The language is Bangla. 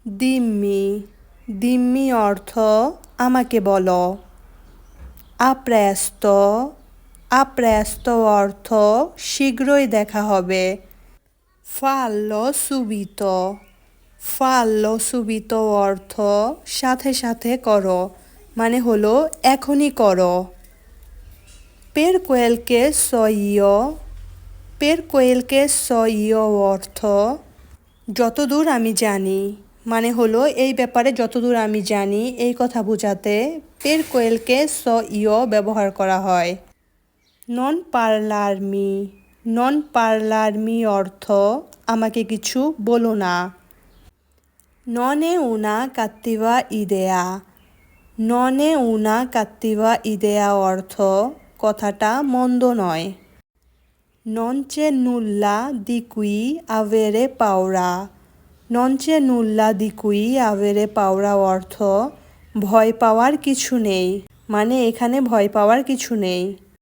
দিম্মি দিম্মি অর্থ আমাকে বলো। আপ্রেস্ত আপ্রেস্ত অর্থ শীঘ্রই দেখা হবে। ফাল্লো সুবিত ফাল্লো সুবিত অর্থ সাথে সাথে করো, মানে হলো এখনই করো। Per quel che so io per quel che so io অর্থ যতদূর আমি জানি, মানে হলো এই ব্যাপারে যতদূর আমি জানি এই কথা বোঝাতে per quel che so io ব্যবহার করা হয়। Non parlarmi non parlarmi অর্থ আমাকে কিছু বলো না। Non è una cattiva idea non è una cattiva idea অর্থ কথাটা মন্দ নয়। Non c'è nulla di cui avere paura non c'è nulla di cui avere paura অর্থ ভয় পাওয়ার কিছু নেই, মানে এখানে ভয় পাওয়ার কিছু নেই।